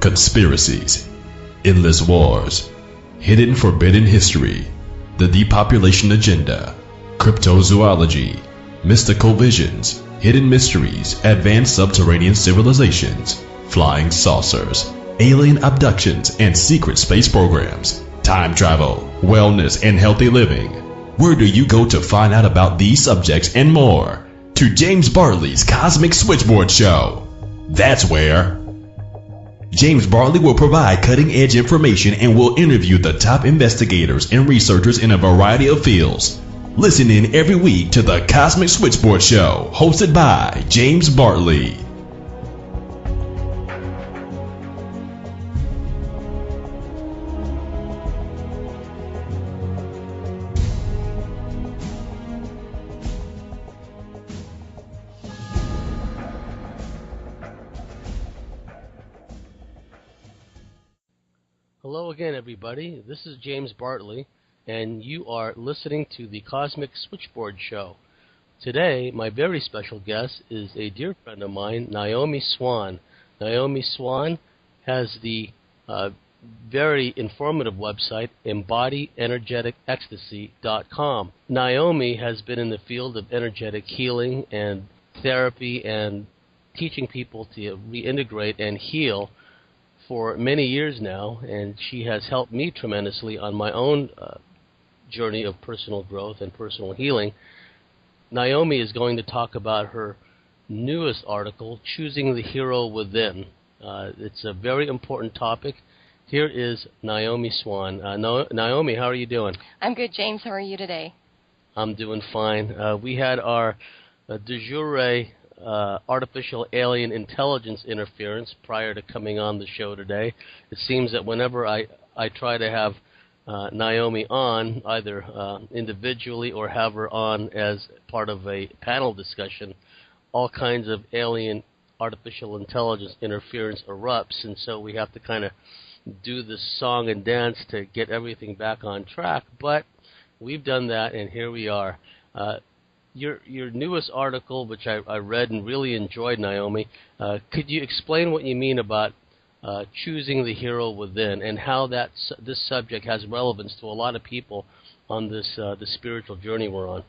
conspiracies, endless wars, hidden forbidden history, the depopulation agenda, cryptozoology, mystical visions, hidden mysteries, advanced subterranean civilizations, flying saucers, alien abductions and secret space programs, time travel, wellness and healthy living. Where do you go to find out about these subjects and more? To James Bartley's Cosmic Switchboard Show. That's where. James Bartley will provide cutting-edge information and will interview the top investigators and researchers in a variety of fields. Listen in every week to the Cosmic Switchboard Show, hosted by James Bartley. Hello again, everybody. This is James Bartley, and you are listening to the Cosmic Switchboard Show. Today, my very special guest is a dear friend of mine, Naome Swan. Naome Swan has the very informative website, EmbodyEnergeticEcstasy.com. Naome has been in the field of energetic healing and therapy and teaching people to reintegrate and heal for many years now, and she has helped me tremendously on my own journey of personal growth and personal healing. Naome is going to talk about her newest article, Choosing the Hero Within. It's a very important topic. Here is Naome Swan. Naome, how are you doing? I'm good, James. How are you today? I'm doing fine. We had our de jure artificial alien intelligence interference prior to coming on the show today. It seems that whenever I try to have Naome on, either individually or have her on as part of a panel discussion, all kinds of alien artificial intelligence interference erupts, and so we have to kind of do this song and dance to get everything back on track. But we've done that, and here we are. Your newest article, which I read and really enjoyed, Naome, could you explain what you mean about choosing the hero within and how this subject has relevance to a lot of people on this the spiritual journey we're on?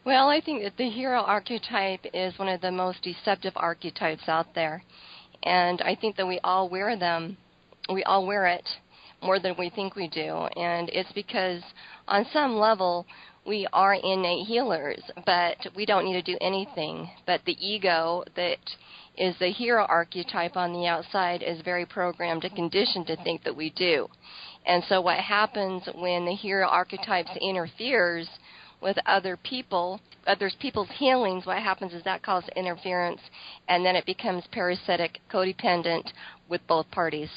Well, I think that the hero archetype is one of the most deceptive archetypes out there, and I think that we all wear them. We all wear it more than we think we do, and it's because on some level we are innate healers, but we don't need to do anything. But the ego that is the hero archetype on the outside is very programmed and conditioned to think that we do. And so what happens when the hero archetype interferes with other people's healings, what happens is that causes interference, and then it becomes parasitic, codependent with both parties.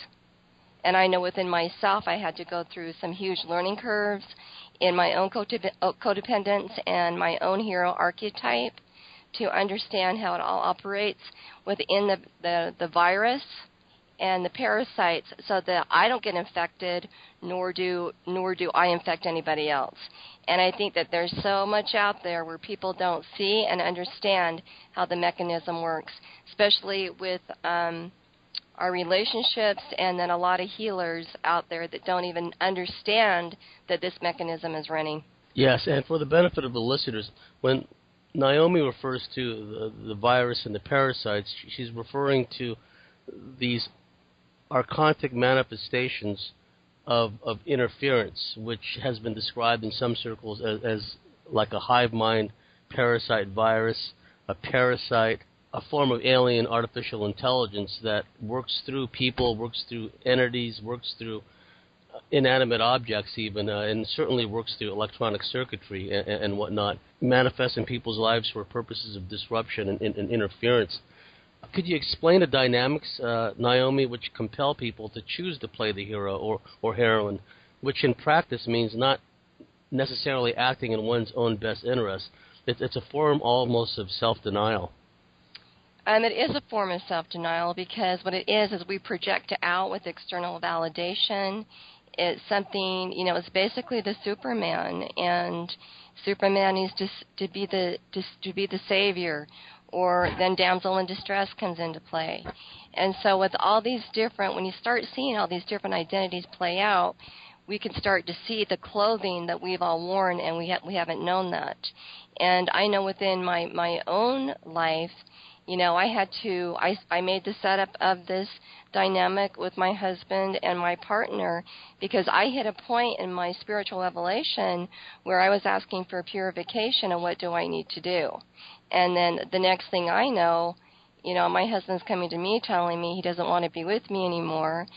And I know within myself I had to go through some huge learning curves in my own codependence and my own hero archetype to understand how it all operates within the virus and the parasites, so that I don't get infected, nor do I infect anybody else. And I think that there's so much out there where people don't see and understand how the mechanism works, especially with our relationships, and then a lot of healers out there that don't even understand that this mechanism is running. Yes, and for the benefit of the listeners, when Naome refers to the virus and the parasites, she's referring to these archontic manifestations of interference, which has been described in some circles as like a hive mind parasite virus, a parasite, a form of alien artificial intelligence that works through people, works through entities, works through inanimate objects even, and certainly works through electronic circuitry and whatnot, manifests in people's lives for purposes of disruption and interference. Could you explain the dynamics, Naome, which compel people to choose to play the hero or heroine, which in practice means not necessarily acting in one's own best interest? It's a form almost of self-denial. It is a form of self-denial, because what it is we project out with external validation. It's something, it's basically the Superman, and Superman needs to be the savior, or then damsel in distress comes into play. And so with all these different, when you start seeing all these different identities play out, we can start to see the clothing that we've all worn, and we haven't known that. And I know within my own life, I made the setup of this dynamic with my husband and my partner because I hit a point in my spiritual revelation where I was asking for purification and what do I need to do. And then the next thing I know, my husband's coming to me telling me he doesn't want to be with me anymore,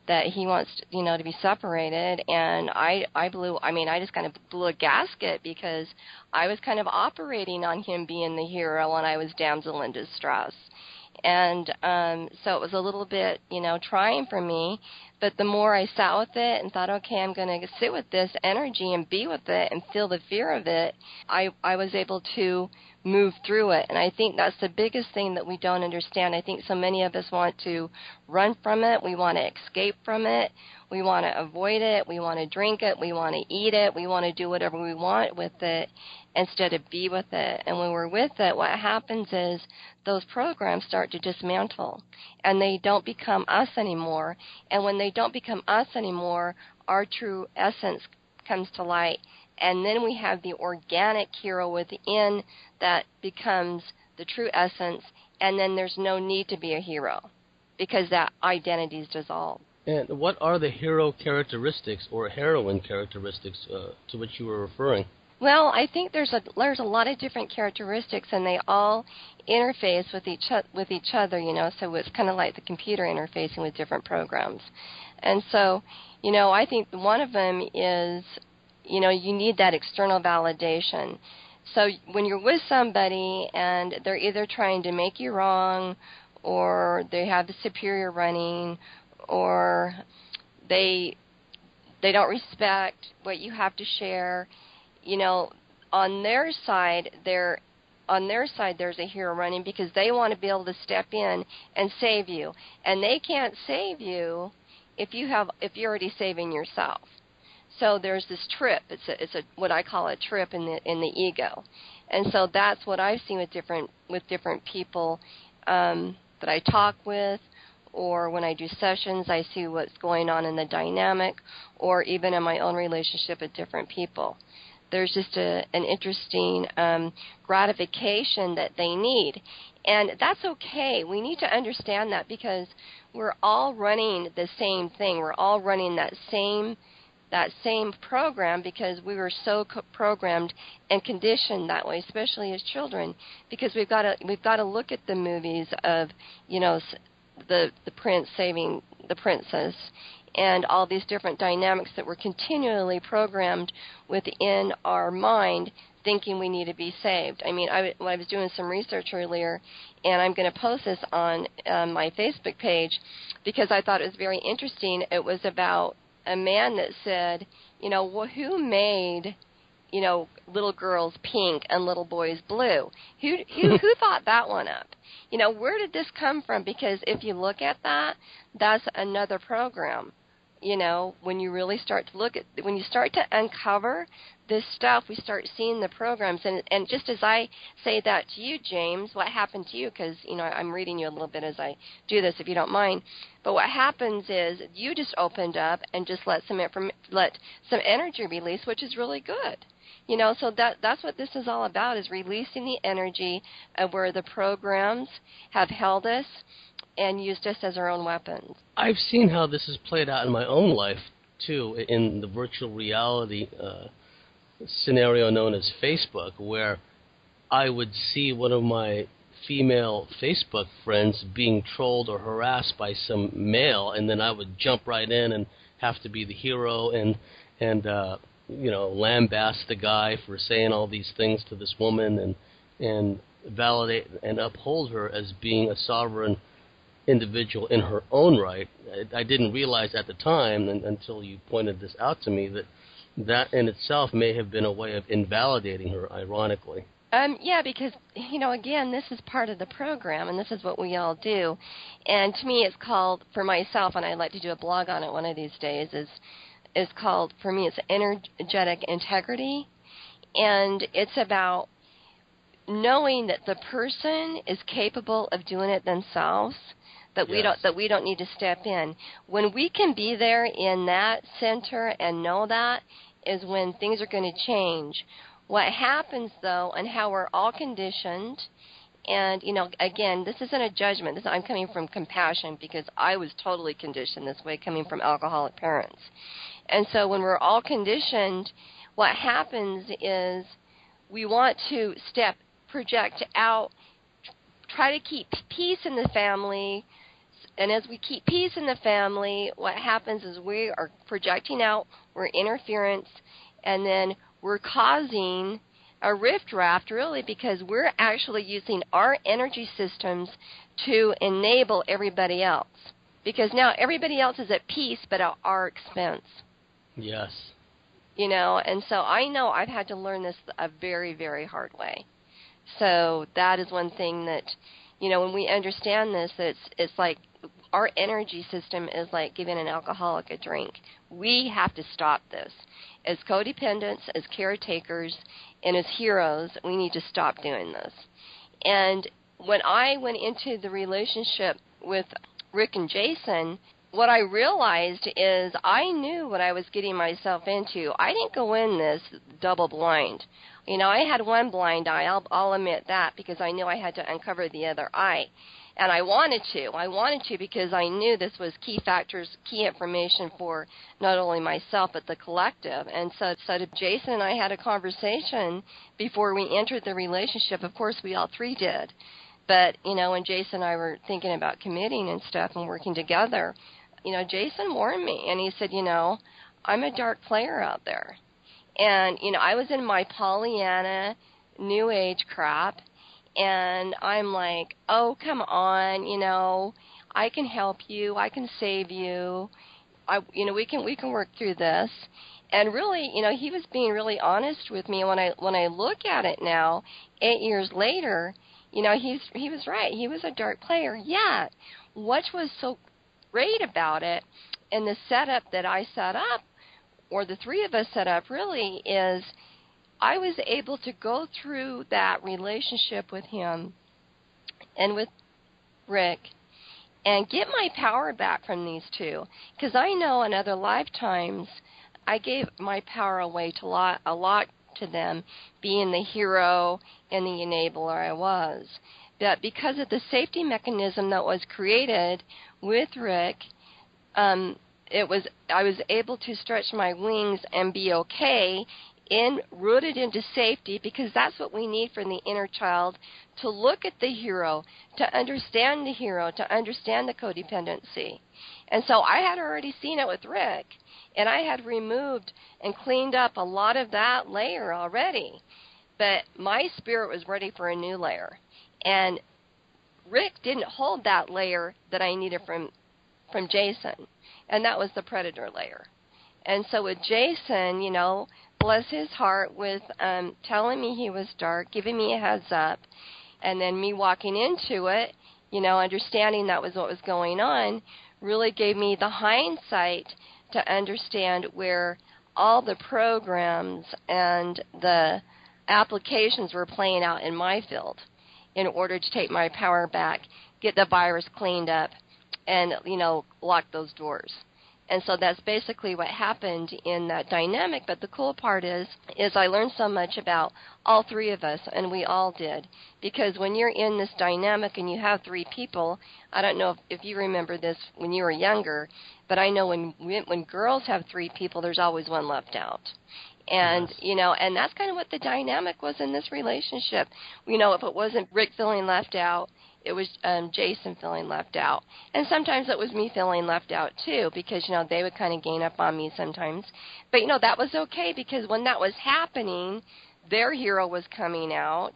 that he wants, to be separated. And I just kind of blew a gasket because I was kind of operating on him being the hero and I was damsel in distress. And so it was a little bit, trying for me. But the more I sat with it and thought, okay, I'm going to sit with this energy and be with it and feel the fear of it, I was able to move through it. And I think that's the biggest thing that we don't understand. I think so many of us want to run from it. We want to escape from it. We want to avoid it. We want to drink it. We want to eat it. We want to do whatever we want with it instead of be with it. And when we're with it, what happens is those programs start to dismantle, and they don't become us anymore. And when they don't become us anymore, our true essence comes to light. And then we have the organic hero within that becomes the true essence, and then there's no need to be a hero because that identity is dissolved. And what are the hero characteristics or heroine characteristics to which you were referring? Well, I think there's a lot of different characteristics, and they all interface with each other, so it's kind of like the computer interfacing with different programs. And so, I think one of them is, you need that external validation. So when you're with somebody and they're either trying to make you wrong, or they have the superior running, or they don't respect what you have to share, on their side there's a hero running because they want to be able to step in and save you, and they can't save you if you're already saving yourself. So there's this trip. It's a what I call a trip in the ego, and so that's what I've seen with different people that I talk with, or when I do sessions, I see what's going on in the dynamic, or even in my own relationship with different people. There's just an interesting gratification that they need, and that's okay. We need to understand that because we're all running the same thing. We're all running that same program because we were so programmed and conditioned that way, especially as children. Because we've got to look at the movies of the prince saving the princess and all these different dynamics that were continually programmed within our mind, thinking we need to be saved. I mean, I was doing some research earlier, and I'm going to post this on my Facebook page because I thought it was very interesting. It was about a man that said, who made, little girls pink and little boys blue? Who thought that one up? Where did this come from? Because if you look at that, that's another program. When you really start to when you start to uncover this stuff, we start seeing the programs. And just as I say that to you, James, what happened to you, because, I'm reading you a little bit as I do this, if you don't mind. But what happens is you just opened up and just let some energy release, which is really good. So that's what this is all about, is releasing the energy of where the programs have held us and used us as our own weapons. I've seen how this has played out in my own life, too, in the virtual reality scenario known as Facebook, where I would see one of my female Facebook friends being trolled or harassed by some male, and then I would jump right in and have to be the hero and lambast the guy for saying all these things to this woman and validate and uphold her as being a sovereign individual in her own right. I didn't realize at the time until you pointed this out to me that in itself may have been a way of invalidating her, ironically. Yeah, because, again, this is part of the program, and this is what we all do. And to me, it's called, for myself, and I'd like to do a blog on it one of these days, is called, for me, it's energetic integrity. And it's about knowing that the person is capable of doing it themselves, that we don't need to step in. When we can be there in that center and know that is when things are going to change. What happens, though, and how we're all conditioned, and, again, this isn't a judgment. I'm coming from compassion because I was totally conditioned this way, coming from alcoholic parents. And so when we're all conditioned, what happens is we want to project out, try to keep peace in the family. And as we keep peace in the family, what happens is we are projecting out, we're interference, and then we're causing a rift raft, really, because we're actually using our energy systems to enable everybody else. Because now everybody else is at peace, but at our expense. Yes. And so I know I've had to learn this a very, very hard way. So that is one thing that, when we understand this, it's like our energy system is like giving an alcoholic a drink. We have to stop this. As codependents, as caretakers, and as heroes, we need to stop doing this. And when I went into the relationship with Rick and Jason, what I realized is I knew what I was getting myself into. I didn't go in this double blind. I had one blind eye, I'll admit that, because I knew I had to uncover the other eye. And I wanted to because I knew this was key factors, key information for not only myself but the collective. And so Jason and I had a conversation before we entered the relationship. Of course, we all three did. But, when Jason and I were thinking about committing and stuff and working together, Jason warned me, and he said, I'm a dark player out there. And, I was in my Pollyanna New Age crap, and I'm like, oh, come on, I can help you, I can save you, we can work through this. And really, he was being really honest with me. When I look at it now, 8 years later, he was right. He was a dark player. Yet, what was so great about it, and the setup that I set up, or the three of us set up, really, is I was able to go through that relationship with him and with Rick and get my power back from these two. Because I know in other lifetimes I gave my power away to a lot to them, being the hero and the enabler I was. But because of the safety mechanism that was created with Rick, I was able to stretch my wings and be okay, rooted into safety, because that's what we need from the inner child, to look at the hero, to understand the hero, to understand the codependency. And so I had already seen it with Rick, and I had removed and cleaned up a lot of that layer already. But my spirit was ready for a new layer. And Rick didn't hold that layer that I needed from Jason, and that was the predator layer. And so with Jason, bless his heart, with telling me he was dark, giving me a heads up, and then me walking into it, understanding that was what was going on, really gave me the hindsight to understand where all the programs and the applications were playing out in my field in order to take my power back, get the virus cleaned up, and, lock those doors. And so that's basically what happened in that dynamic. But the cool part is I learned so much about all three of us, and we all did. Because when you're in this dynamic and you have three people, I don't know if you remember this when you were younger, but I know when girls have three people, there's always one left out. And, yes. And that's kind of what the dynamic was in this relationship. If it wasn't Rick feeling left out, it was Jason feeling left out. And sometimes it was me feeling left out, too, because, they would kind of gain up on me sometimes. But, that was okay, because when that was happening, their hero was coming out,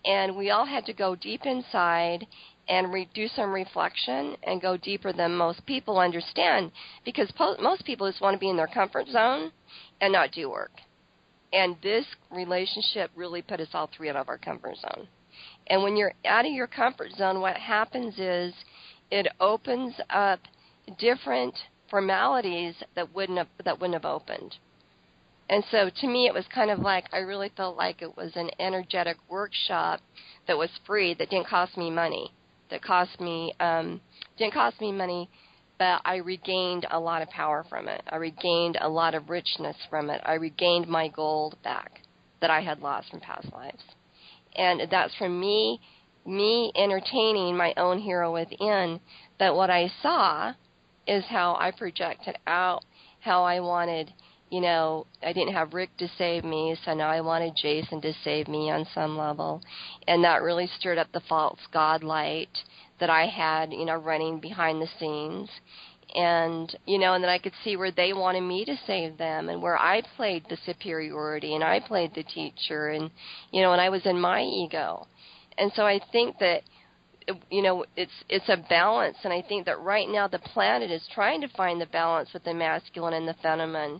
and we all had to go deep inside and do some reflection and go deeper than most people understand, because most people just want to be in their comfort zone and not do work. And this relationship really put us all three out of our comfort zone. And when you're out of your comfort zone, what happens is it opens up different formalities that wouldn't have opened. And so to me, it was kind of like I really felt like it was an energetic workshop that was free, that didn't cost me money, didn't cost me money, but I regained a lot of power from it. I regained a lot of richness from it. I regained my gold back that I had lost from past lives. And that's from me entertaining my own hero within. But what I saw is how I projected out, how I wanted, I didn't have Rick to save me, so now I wanted Jason to save me on some level. And that really stirred up the false God light that I had, running behind the scenes. And, and then I could see where they wanted me to save them and where I played the superiority and I played the teacher and, and I was in my ego. And so I think that, it's a balance, and I think that right now the planet is trying to find the balance with the masculine and the feminine.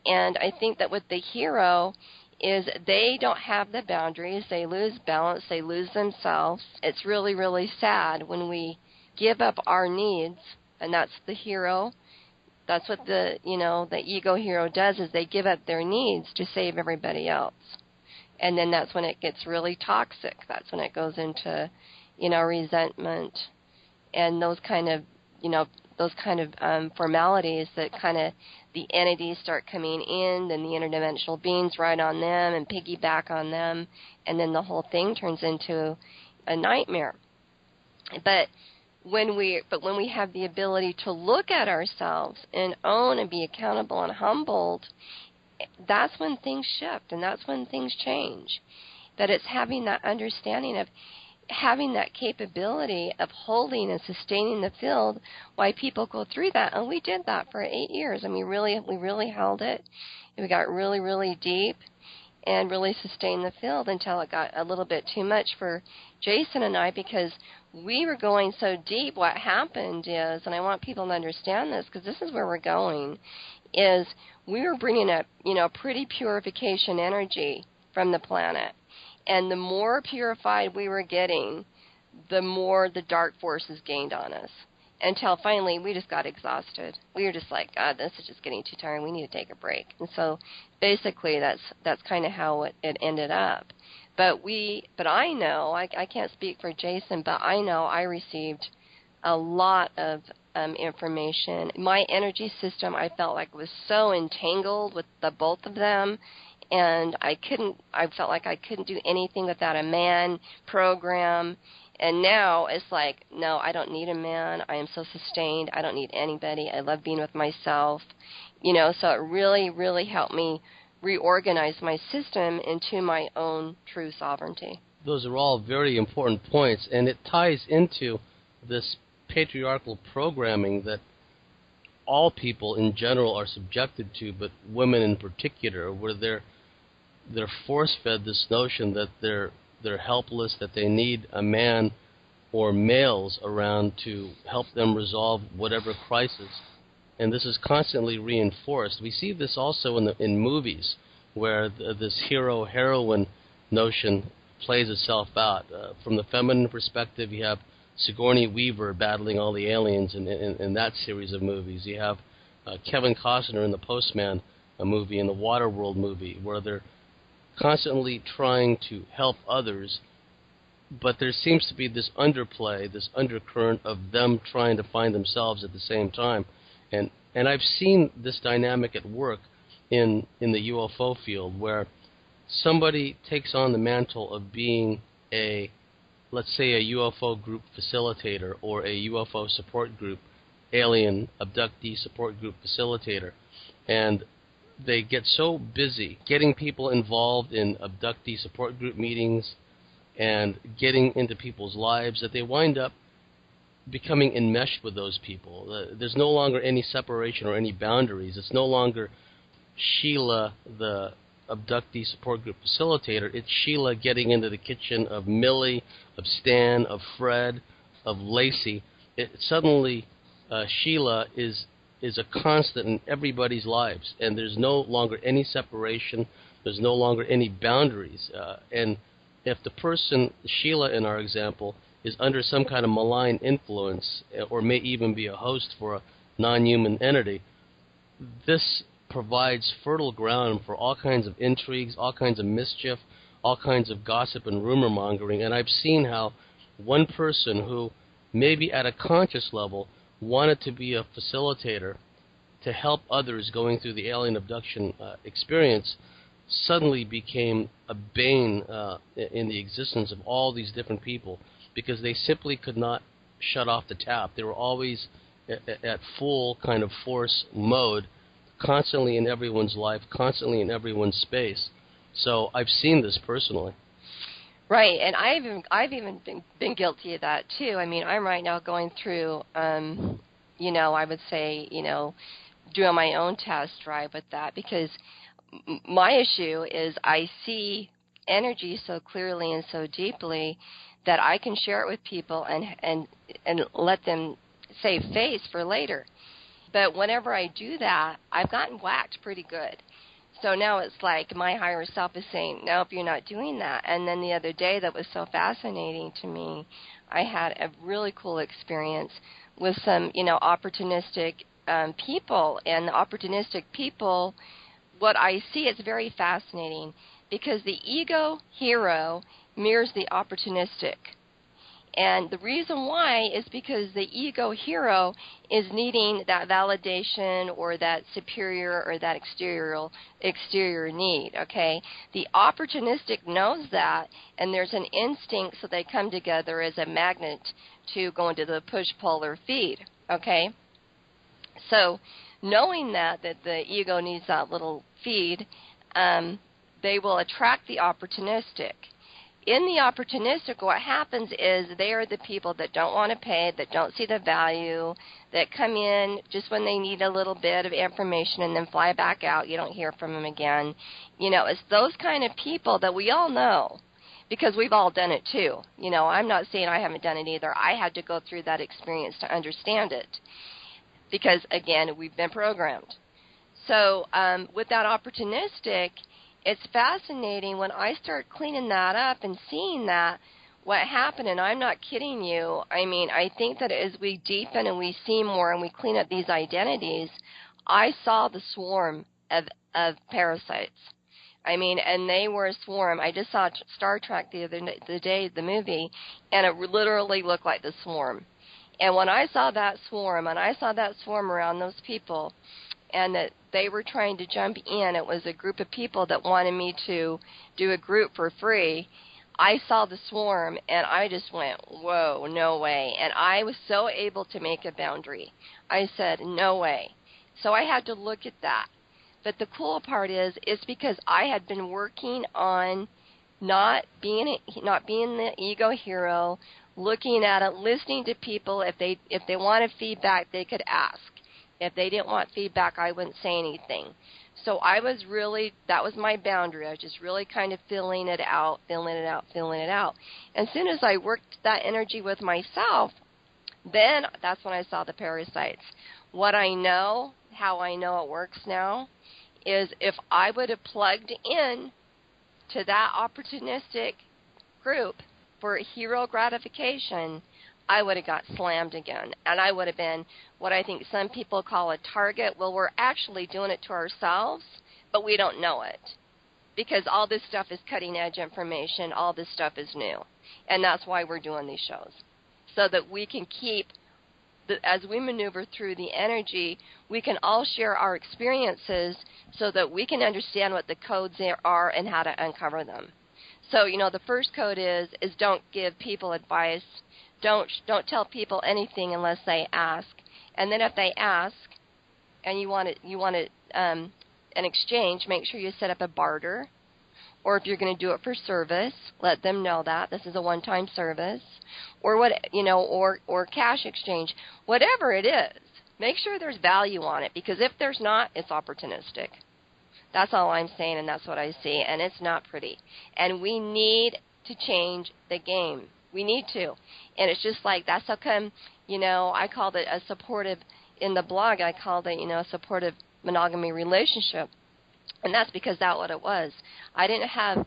And I think that with the hero is they don't have the boundaries. They lose balance. They lose themselves. It's really, really sad when we give up our needs, and that's the hero. That's what the ego hero does, is they give up their needs to save everybody else. And then that's when it gets really toxic. That's when it goes into, resentment and those kind of formalities that kind of the entities start coming in, then the interdimensional beings ride on them and piggyback on them, and then the whole thing turns into a nightmare. But when we have the ability to look at ourselves and own and be accountable and humbled, that's when things shift and that's when things change. That it's having that understanding of having that capability of holding and sustaining the field while people go through that. And we did that for 8 years. And we really held it. And we got really, really deep and really sustained the field until it got a little bit too much for Jason and I, because we were going so deep. What happened is, and I want people to understand this because this is where we're going, is we were bringing up, pretty purification energy from the planet. And the more purified we were getting, the more the dark forces gained on us. Until finally we just got exhausted. We were just like, God, this is just getting too tiring. We need to take a break. And so basically that's kind of how it ended up. But I know, I can't speak for Jason, but I know I received a lot of information. My energy system, I felt like, was so entangled with the both of them. And I felt like I couldn't do anything without a man program. And now it's like, no, I don't need a man. I am so sustained. I don't need anybody. I love being with myself. So it really, really helped me reorganize my system into my own true sovereignty. Those are all very important points, and it ties into this patriarchal programming that all people in general are subjected to, but women in particular, where they're force-fed this notion that they're helpless, that they need a man or males around to help them resolve whatever crisis. And this is constantly reinforced. We see this also in movies, where this hero-heroine notion plays itself out. From the feminine perspective, you have Sigourney Weaver battling all the aliens in that series of movies. You have Kevin Costner in The Postman movie, and the Waterworld movie, where they're constantly trying to help others, but there seems to be this underplay, this undercurrent of them trying to find themselves at the same time. And I've seen this dynamic at work in the UFO field, where somebody takes on the mantle of being let's say a UFO group facilitator or a UFO support group, alien abductee support group facilitator, and they get so busy getting people involved in abductee support group meetings and getting into people's lives that they wind up becoming enmeshed with those people. There's no longer any separation or any boundaries. It's no longer Sheila, the abductee support group facilitator. It's Sheila getting into the kitchen of Millie, of Stan, of Fred, of Lacey. Suddenly, Sheila is a constant in everybody's lives, and there's no longer any separation. There's no longer any boundaries. And if the person, Sheila in our example, is under some kind of malign influence, or may even be a host for a non-human entity, this provides fertile ground for all kinds of intrigues, all kinds of mischief, all kinds of gossip and rumor mongering. And I've seen how one person who maybe at a conscious level wanted to be a facilitator to help others going through the alien abduction experience suddenly became a bane in the existence of all these different people, because they simply could not shut off the tap. They were always at full kind of force mode, constantly in everyone's life, constantly in everyone's space. So I've seen this personally. Right, and I've even been guilty of that too. I mean, I'm right now going through, I would say, doing my own test drive with that, because my issue is I see energy so clearly and so deeply that I can share it with people and let them save face for later. But whenever I do that, I've gotten whacked pretty good. So now it's like my higher self is saying, nope, you're not doing that. And then the other day that was so fascinating to me, I had a really cool experience with some, opportunistic people. And the opportunistic people, what I see, it's very fascinating, because the ego hero mirrors the opportunistic. And the reason why is because the ego hero is needing that validation or that superior or that exterior need, okay? The opportunistic knows that, and there's an instinct, so they come together as a magnet to go into the push-pull or feed, okay? So knowing that the ego needs that little feed, they will attract the opportunistic. In the opportunistic, what happens is they are the people that don't want to pay, that don't see the value, that come in just when they need a little bit of information and then fly back out. You don't hear from them again. It's those kind of people that we all know, because we've all done it too. I'm not saying I haven't done it either. I had to go through that experience to understand it, because, again, we've been programmed. So with that opportunistic, it's fascinating when I start cleaning that up and seeing that, what happened, and I'm not kidding you. I mean, I think that as we deepen and we see more and we clean up these identities, I saw the swarm of parasites. I mean, and they were a swarm. I just saw Star Trek the day, the movie, and it literally looked like the swarm. And when I saw that swarm, and I saw that swarm around those people, and that they were trying to jump in, it was a group of people that wanted me to do a group for free. I saw the swarm, and I just went, whoa, no way. And I was so able to make a boundary. I said, no way. So I had to look at that. But the cool part is, it's because I had been working on not being the ego hero, looking at it, listening to people. If they wanted feedback, they could ask. If they didn't want feedback, I wouldn't say anything. So I was really, that was my boundary. I was just really kind of feeling it out. And as soon as I worked that energy with myself, then that's when I saw the parasites. What I know, how I know it works now, is if I would have plugged in to that opportunistic group for hero gratification, I would have got slammed again, and I would have been what I think some people call a target. Well, we're actually doing it to ourselves, but we don't know it, because all this stuff is cutting-edge information. All this stuff is new, and that's why we're doing these shows, so that we can keep, as we maneuver through the energy, we can all share our experiences so that we can understand what the codes there are and how to uncover them. So, the first code is don't give people advice. Don't tell people anything unless they ask. And then if they ask, and you want an exchange, make sure you set up a barter. Or if you're going to do it for service, let them know that this is a one-time service, or or cash exchange, whatever it is. Make sure there's value on it, because if there's not, it's opportunistic. That's all I'm saying, and that's what I see, and it's not pretty. And we need to change the game. We need to. And it's just like, that's how come, I called it a supportive, in the blog, I called it, a supportive monogamy relationship. And that's because that's what it was. I didn't have,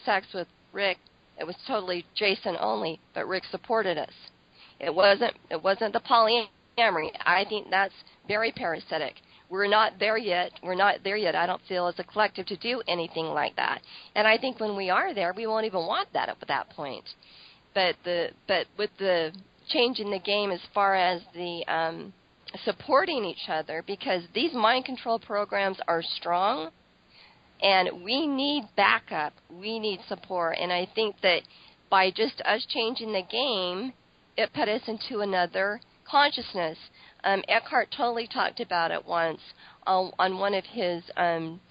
sex with Rick. It was totally Jason only, but Rick supported us. It wasn't the polyamory. I think that's very parasitic. we're not there yet. We're not there yet, I don't feel, as a collective to do anything like that. And I think when we are there, we won't even want that at that point. But with the change in the game as far as the supporting each other, because these mind control programs are strong, and we need backup. We need support. And I think that by just us changing the game, it put us into another consciousness. Eckhart Tolle talked about it once on one of his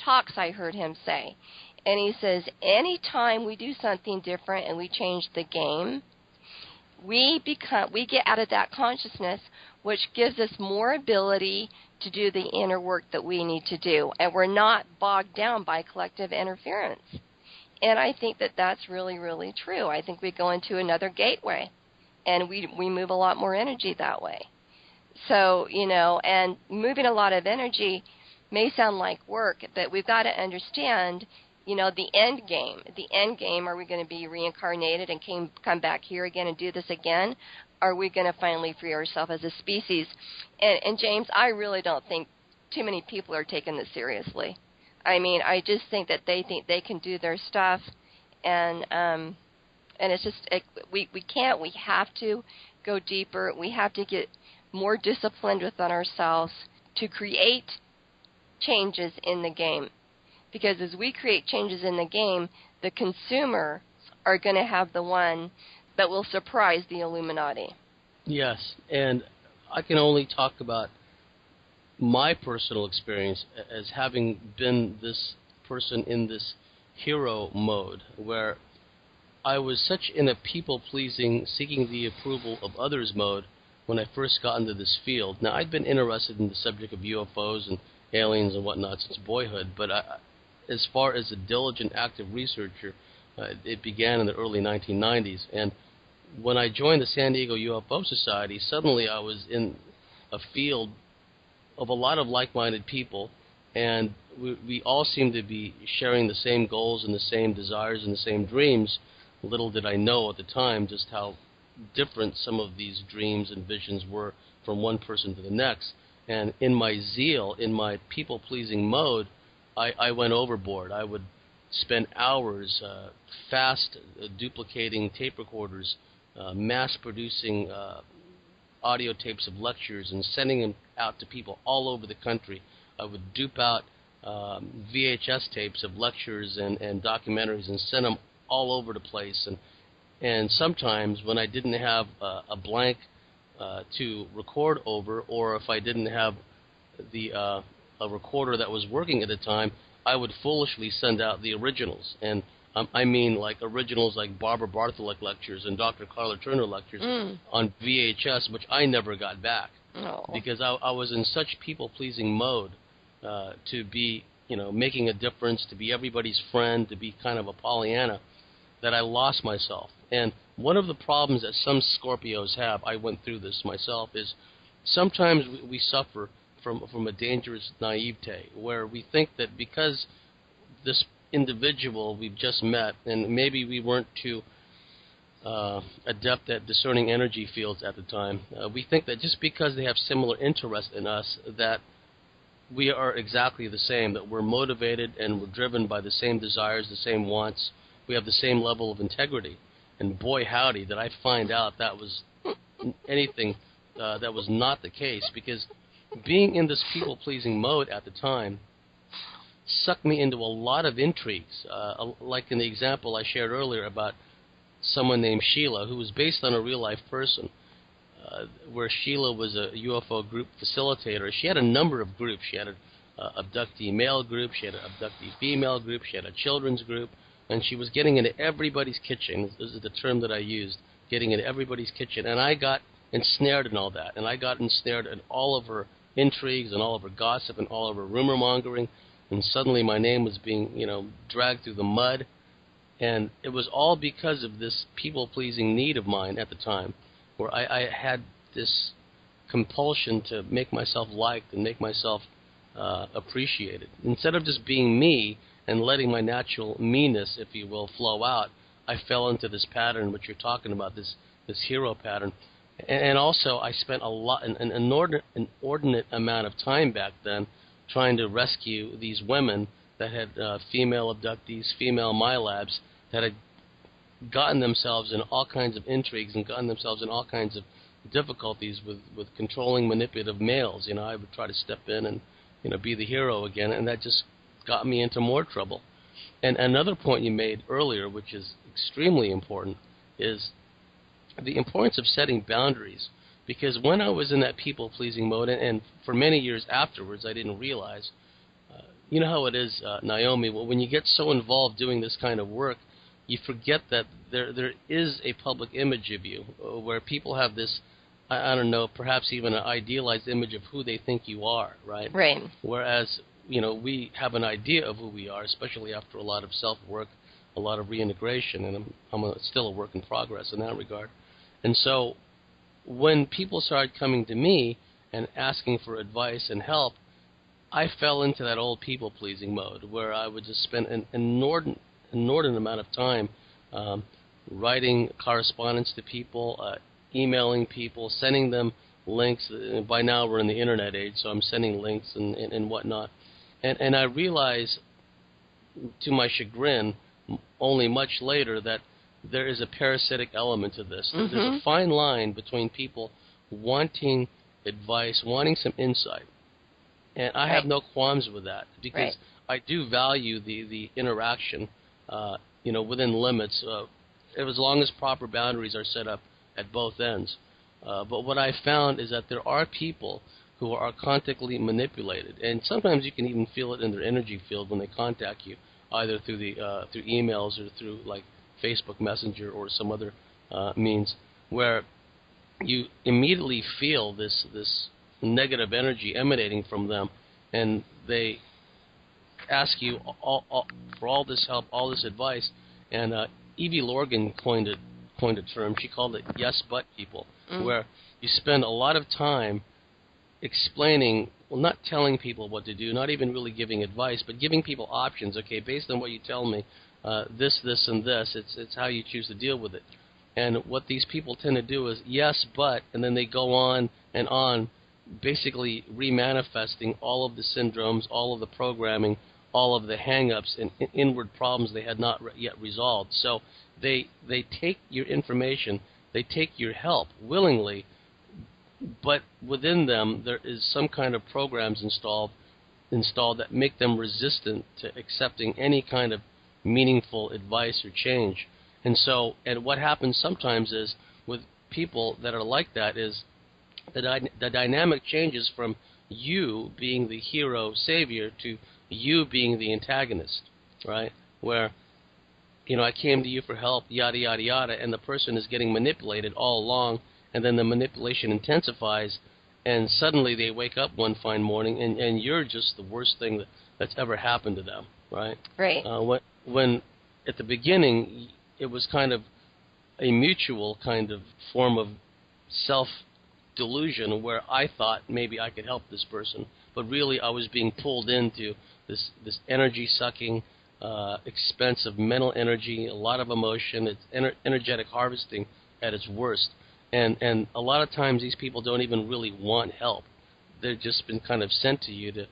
talks I heard him say. And he says, anytime we do something different and we change the game, we get out of that consciousness, which gives us more ability to do the inner work that we need to do. And we're not bogged down by collective interference. And I think that that's really, really true. I think we go into another gateway, and we move a lot more energy that way. So, and moving a lot of energy may sound like work, but we've got to understand, the end game. The end game, are we going to be reincarnated and come back here again and do this again? Are we going to finally free ourselves as a species? And James, I really don't think too many people are taking this seriously. I mean, I just think that they think they can do their stuff, and it's just, we can't. We have to go deeper. We have to get more disciplined within ourselves to create changes in the game. Because as we create changes in the game, the consumer are going to have the one that will surprise the Illuminati. Yes, and I can only talk about my personal experience as having been this person in this hero mode, where I was such in a people-pleasing, seeking the approval of others mode when I first got into this field. Now, I'd been interested in the subject of UFOs and aliens and whatnot since boyhood, but as far as a diligent, active researcher, it began in the early 1990s. And when I joined the San Diego UFO Society, suddenly I was in a field of a lot of like-minded people, and we all seemed to be sharing the same goals and the same desires and the same dreams. Little did I know at the time just how different some of these dreams and visions were from one person to the next. And in my zeal, in my people-pleasing mode, I went overboard. I would spend hours fast duplicating tape recorders, mass-producing audio tapes of lectures and sending them out to people all over the country. I would dupe out VHS tapes of lectures and documentaries and send them all over the place. And sometimes when I didn't have a blank to record over, or if I didn't have a recorder that was working at the time, I would foolishly send out the originals. And I mean like originals like Barbara Bartholek lectures and Dr. Carla Turner lectures on VHS, which I never got back. Oh. Because I was in such people-pleasing mode to be, making a difference, to be everybody's friend, to be kind of a Pollyanna, that I lost myself. And one of the problems that some Scorpios have, I went through this myself, is sometimes we suffer from a dangerous naivete, where we think that because this individual we've just met, and maybe we weren't too adept at discerning energy fields at the time, we think that just because they have similar interests in us, that we are exactly the same, that we're motivated and we're driven by the same desires, the same wants, we have the same level of integrity. And boy howdy, did I find out that was anything that was not the case, because being in this people-pleasing mode at the time sucked me into a lot of intrigues, like in the example I shared earlier about someone named Sheila, who was based on a real-life person, where Sheila was a UFO group facilitator. She had a number of groups. She had an abductee male group, she had an abductee female group, she had a children's group, and she was getting into everybody's kitchen. This is the term that I used, getting into everybody's kitchen. And I got ensnared in all that, and I got ensnared in all of her intrigues and all of her gossip and all of her rumor mongering, and suddenly my name was being, dragged through the mud. And it was all because of this people-pleasing need of mine at the time, where I had this compulsion to make myself liked and make myself appreciated. Instead of just being me and letting my natural meanness, if you will, flow out, I fell into this pattern which you're talking about, this hero pattern. And also I spent an inordinate amount of time back then trying to rescue these women that had female abductees, female MyLabs, that had gotten themselves in all kinds of intrigues and gotten themselves in all kinds of difficulties with controlling manipulative males. I would try to step in and be the hero again, and that just got me into more trouble. And another point you made earlier, which is extremely important, is the importance of setting boundaries. Because when I was in that people-pleasing mode, and for many years afterwards, I didn't realize, you know how it is, Naomi, when you get so involved doing this kind of work, you forget that there is a public image of you, where people have this, I don't know, perhaps even an idealized image of who they think you are, right? Right. Whereas, we have an idea of who we are, especially after a lot of self-work, a lot of reintegration, and I'm still a work in progress in that regard. And so when people started coming to me and asking for advice and help, I fell into that old people-pleasing mode where I would just spend an inordinate amount of time writing correspondence to people, emailing people, sending them links. By now we're in the internet age, so I'm sending links and whatnot. And I realized, to my chagrin, only much later, that there is a parasitic element to this. Mm-hmm. There's a fine line between people wanting advice, wanting some insight. And I have no qualms with that, because I do value the interaction, within limits, as long as proper boundaries are set up at both ends. But what I found is that there are people who are constantly manipulated, and sometimes you can even feel it in their energy field when they contact you, either through through emails or through like Facebook Messenger or some other means, where you immediately feel this negative energy emanating from them, and they ask you for all this help, all this advice. And Evie Lorgan coined a term. She called it yes but people, where you spend a lot of time explaining, well, not telling people what to do, not even really giving advice, but giving people options. Okay, based on what you tell me, this, and this, it's how you choose to deal with it. And what these people tend to do is yes, but, and then they go on and on, basically remanifesting all of the syndromes, all of the programming, all of the hang-ups and inward problems they had not yet resolved. So they take your information, they take your help willingly, but within them there is some kind of programs installed that make them resistant to accepting any kind of meaningful advice or change. And what happens sometimes is, with people that are like that, is the dynamic changes from you being the hero savior to you being the antagonist, right? Where, I came to you for help, yada, yada, yada, and the person is getting manipulated all along, and then the manipulation intensifies, and suddenly they wake up one fine morning, and you're just the worst thing that's ever happened to them, right? Right. When at the beginning, it was kind of a mutual kind of form of self-delusion, where I thought maybe I could help this person, but really I was being pulled into this energy-sucking, expensive mental energy, a lot of emotion. It's energetic harvesting at its worst. And a lot of times these people don't even really want help. They've just been kind of sent to you to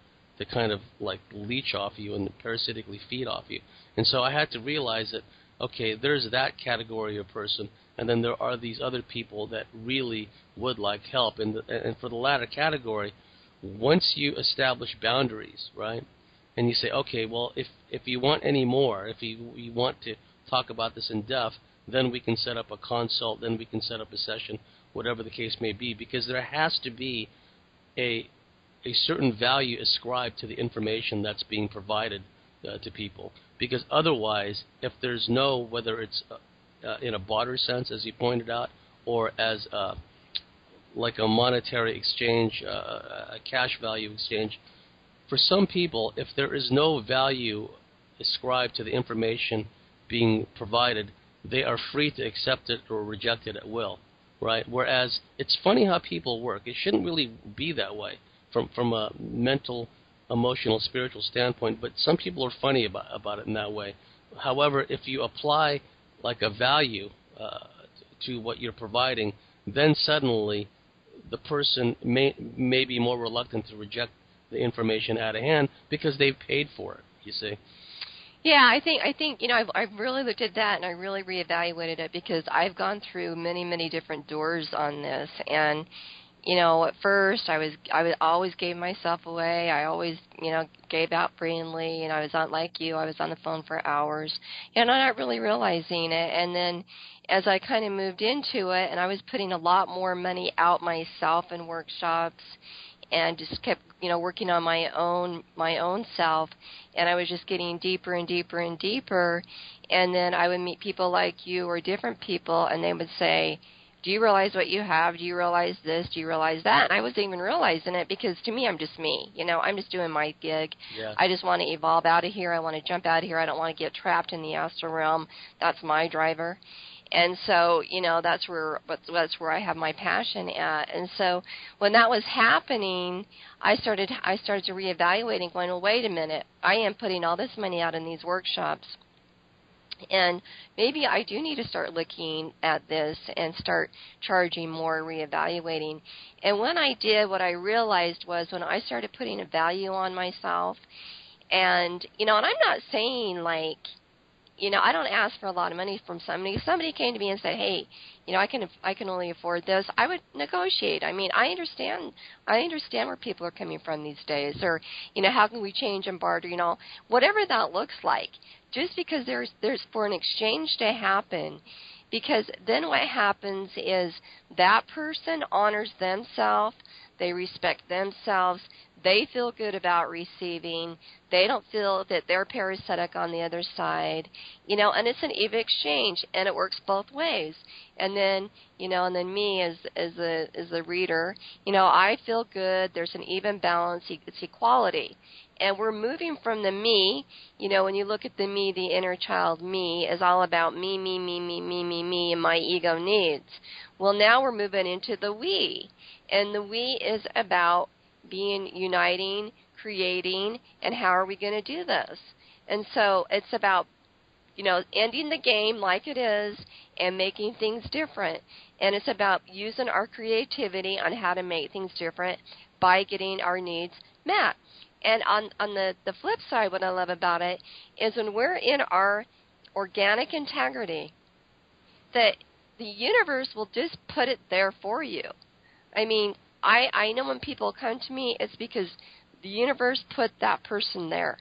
kind of like leech off you and parasitically feed off you. And so I had to realize that, okay, there's that category of person, and then there are these other people that really would like help. And for the latter category, once you establish boundaries, right, and you say, okay, well, if you want any more, if you want to talk about this in depth, then we can set up a consult, then we can set up a session, whatever the case may be, because there has to be a certain value ascribed to the information that's being provided to people. Because otherwise, if there's no, whether it's in a barter sense, as you pointed out, or as like a monetary exchange, a cash value exchange, for some people, if there is no value ascribed to the information being provided, they are free to accept it or reject it at will, right? Whereas it's funny how people work. It shouldn't really be that way from a mental, emotional, spiritual standpoint, but some people are funny about it in that way. However, if you apply like a value to what you're providing, then suddenly the person may be more reluctant to reject the information out of hand because they've paid for it, you see. Yeah, I think I've really looked at that and I really reevaluated it because I've gone through many different doors on this. And at first I always gave myself away. I always gave out freely, and I was not like you. I was on the phone for hours, and I'm not really realizing it. And then as I kind of moved into it, and I was putting a lot more money out myself in workshops, and just kept working on my own self, and I was just getting deeper and deeper and deeper. And then I would meet people like you or different people, and they would say, do you realize what you have? Do you realize this? Do you realize that? And I wasn't even realizing it because to me, I'm just me. I'm just doing my gig. Yeah. I just want to evolve out of here. I want to jump out of here. I don't want to get trapped in the astral realm. That's my driver. And so, that's where I have my passion at. And so when that was happening, I started to reevaluate and going, well, wait a minute. I am putting all this money out in these workshops. And maybe I do need to start looking at this and start charging more, reevaluating. And when I did, what I realized was when I started putting a value on myself, and, and I'm not saying like, I don't ask for a lot of money from somebody. If somebody came to me and said, hey, I can only afford this, I would negotiate. I mean, I understand where people are coming from these days, or, how can we change and barter, whatever that looks like. Just because there's for an exchange to happen, because then what happens is that person honors themselves, they respect themselves, they feel good about receiving, they don't feel that they're parasitic on the other side, and it's an even exchange, and it works both ways. And then, and then me as the reader, I feel good, there's an even balance, it's equality. And we're moving from the me, when you look at the me, the inner child me is all about me, and my ego needs. Well, now we're moving into the we. And the we is about being uniting, creating, and how are we going to do this? And so it's about, ending the game like it is and making things different. And it's about using our creativity on how to make things different by getting our needs met. And on the flip side, what I love about it is when we're in our organic integrity, that the universe will just put it there for you. I mean, I know when people come to me, it's because the universe put that person there.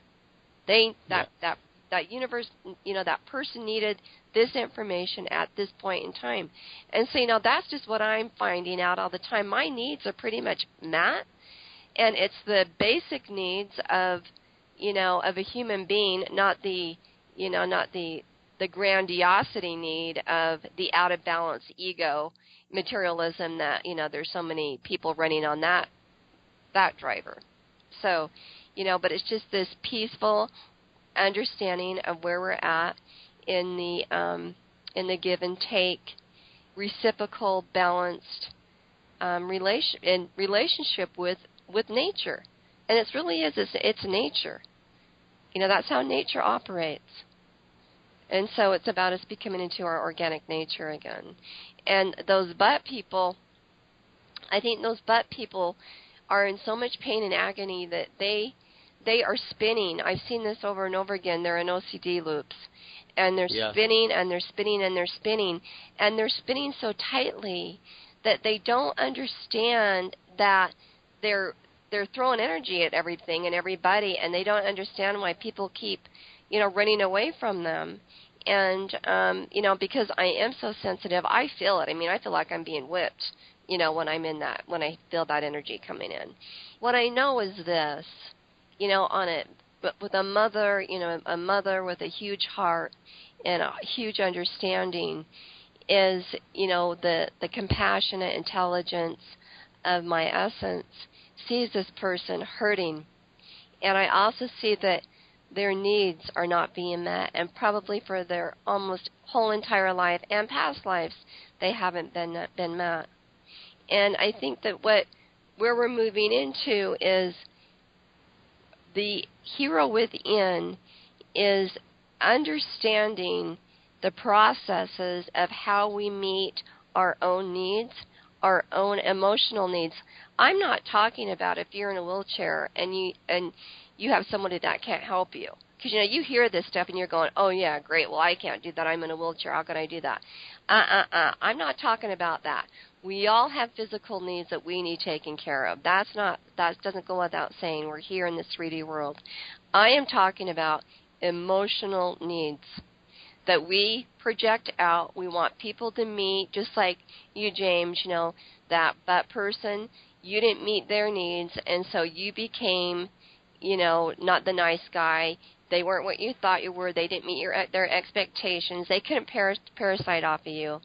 That universe, that person needed this information at this point in time. And so, that's just what I'm finding out all the time. My needs are pretty much met. And it's the basic needs of a human being, not the grandiosity need of the out of balance ego, materialism that, there's so many people running on that driver. So, but it's just this peaceful understanding of where we're at in the give and take, reciprocal, balanced relationship with nature. And it really is, it's nature. That's how nature operates. And so it's about us becoming into our organic nature again. And those butt people, I think those butt people are in so much pain and agony that they are spinning. I've seen this over and over again. They're in OCD loops. And they're spinning and they're spinning and they're spinning. And they're spinning so tightly that they don't understand that they're throwing energy at everything and everybody, and they don't understand why people keep, running away from them. And, because I am so sensitive, I feel it. I mean, I feel like I'm being whipped, when I'm in that, when I feel that energy coming in. What I know is this, but with a mother, a mother with a huge heart and a huge understanding is, the compassionate intelligence of my essence sees this person hurting. And I also see that their needs are not being met, and probably for their almost whole entire life and past lives, they haven't been met. And I think that where we're moving into is the hero within is understanding the processes of how we meet our own needs, our own emotional needs. I'm not talking about if you're in a wheelchair and you have somebody that can't help you. Because, you hear this stuff and you're going, oh, yeah, great, well, I can't do that. I'm in a wheelchair. How can I do that? I'm not talking about that. We all have physical needs that we need taken care of. That doesn't go without saying. We're here in this 3D world. I am talking about emotional needs that we project out. We want people to meet, just like you, James, that person, you didn't meet their needs, and so you became, not the nice guy. They weren't what you thought you were. They didn't meet their expectations. They couldn't parasite off of you.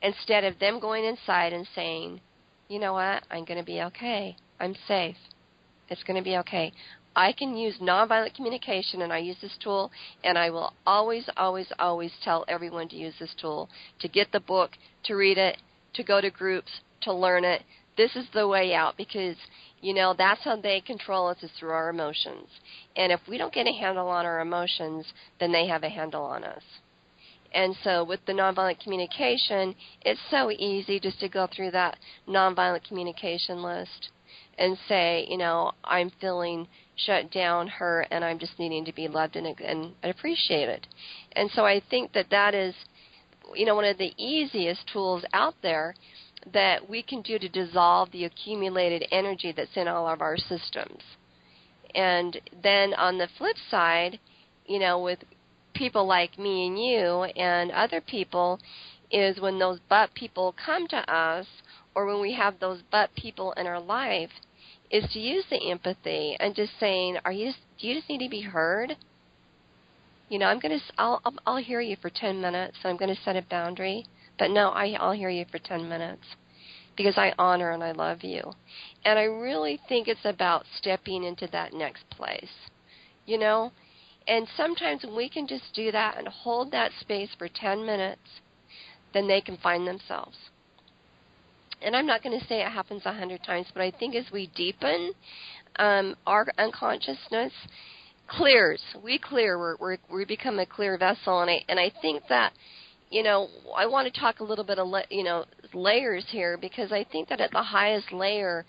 Instead of them going inside and saying, you know what, I'm going to be okay. I'm safe. It's going to be okay. I can use nonviolent communication, and I use this tool, and I will always, always, always tell everyone to use this tool, to get the book, to read it, to go to groups, to learn it. This is the way out because, that's how they control us, is through our emotions. And if we don't get a handle on our emotions, then they have a handle on us. And so with the nonviolent communication, it's so easy just to go through that nonviolent communication list and say, I'm feeling shut down, hurt, and I'm just needing to be loved and appreciated. And so I think that is, one of the easiest tools out there that we can do to dissolve the accumulated energy that's in all of our systems. And then on the flip side, with people like me and you and other people, is when those but people come to us, or when we have those but people in our life, is to use the empathy and just saying, do you just need to be heard? I'll hear you for 10 minutes, and I'm going to set a boundary. But no, I'll hear you for 10 minutes because I honor and I love you. And I really think it's about stepping into that next place, And sometimes when we can just do that and hold that space for 10 minutes, then they can find themselves. And I'm not going to say it happens 100 times, but I think as we deepen our unconsciousness, we become a clear vessel. And I think that, I want to talk a little bit of, layers here, because I think that at the highest layer,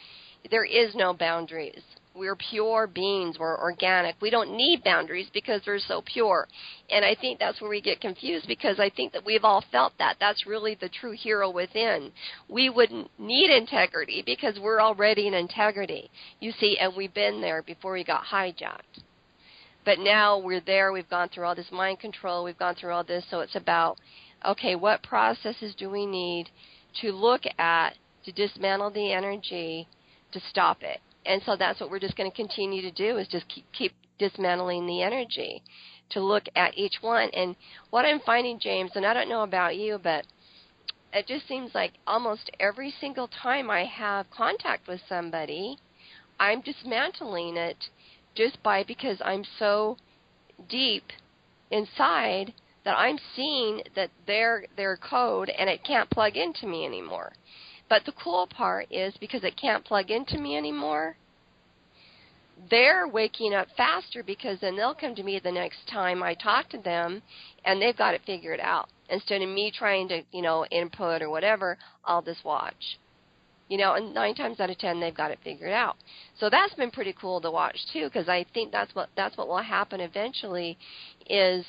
there is no boundaries. We're pure beings. We're organic. We don't need boundaries because we're so pure. And I think that's where we get confused, because I think that we've all felt that. That's really the true hero within. We wouldn't need integrity because we're already in integrity, you see, and we've been there before we got hijacked. But now we're there. We've gone through all this mind control. We've gone through all this. So it's about, okay, what processes do we need to look at to dismantle the energy to stop it? And so that's what we're just going to continue to do, is just keep dismantling the energy, to look at each one. And what I'm finding, James, and I don't know about you, but it just seems like almost every single time I have contact with somebody, I'm dismantling it because I'm so deep inside that I'm seeing that their code, and it can't plug into me anymore. But the cool part is, because it can't plug into me anymore, they're waking up faster, because then they'll come to me the next time I talk to them, and they've got it figured out. Instead of me trying to, input or whatever, I'll just watch. And 9 times out of 10, they've got it figured out. So that's been pretty cool to watch, too, because I think that's what will happen eventually is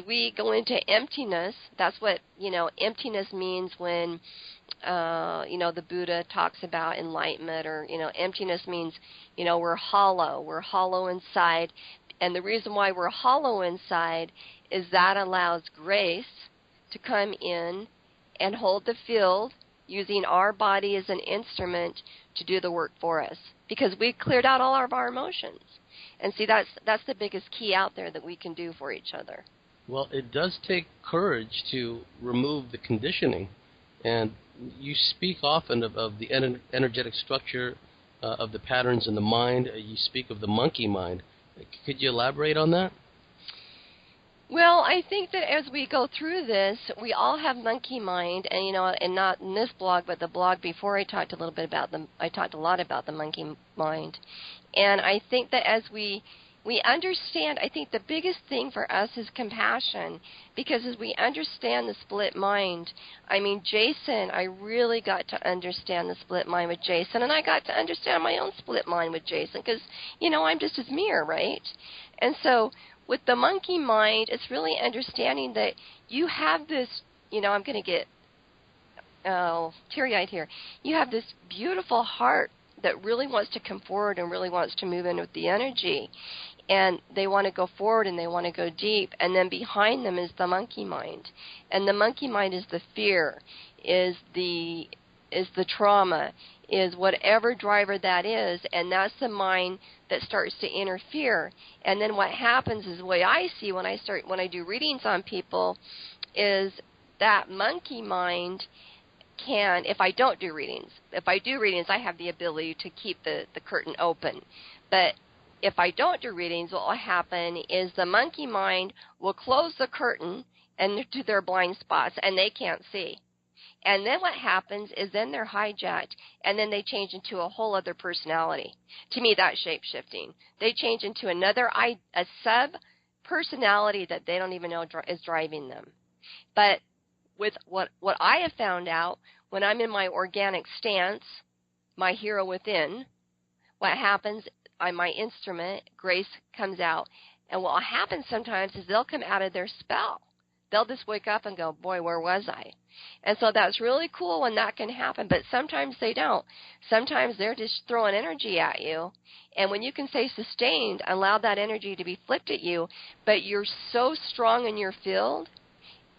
we go into emptiness. That's what, emptiness means when, the Buddha talks about enlightenment, or, emptiness means, we're hollow. We're hollow inside. And the reason why we're hollow inside is that allows grace to come in and hold the field, using our body as an instrument to do the work for us, because we cleared out all of our emotions. And see, that's the biggest key out there that we can do for each other. Well, it does take courage to remove the conditioning. And you speak often of the energetic structure of the patterns in the mind. You speak of the monkey mind. Could you elaborate on that? Well, I think that as we go through this, we all have monkey mind, and and not in this blog, but the blog before, I talked a lot about the monkey mind. And I think that as we we understand, I think the biggest thing for us is compassion, because as we understand the split mind, I mean, Jason, I really got to understand the split mind with Jason, and I got to understand my own split mind with Jason, because, I'm just his mirror, right? And so with the monkey mind, it's really understanding that you have this, I'm going to get teary-eyed here. You have this beautiful heart that really wants to come forward and really wants to move in with the energy. And they want to go forward and they want to go deep. And then behind them is the monkey mind. And the monkey mind is the fear, is the trauma, is whatever driver that is. And that's the mind that starts to interfere. And then what happens is, the way I see when I do readings on people, is that monkey mind can, if I don't do readings, if I do readings, I have the ability to keep the curtain open. But if I don't do readings, what will happen is the monkey mind will close the curtain and to their blind spots, and they can't see. And then what happens is then they're hijacked, and then they change into a whole other personality. To me, that's shape-shifting. They change into a sub-personality that they don't even know is driving them. But with what I have found out, when I'm in my organic stance, my hero within, what happens, my instrument, grace, comes out. And what happens sometimes is they'll come out of their spell. They'll just wake up and go, boy, where was I? And so that's really cool when that can happen, but sometimes they don't. Sometimes they're just throwing energy at you. And when you can stay sustained, allow that energy to be flipped at you, but you're so strong in your field,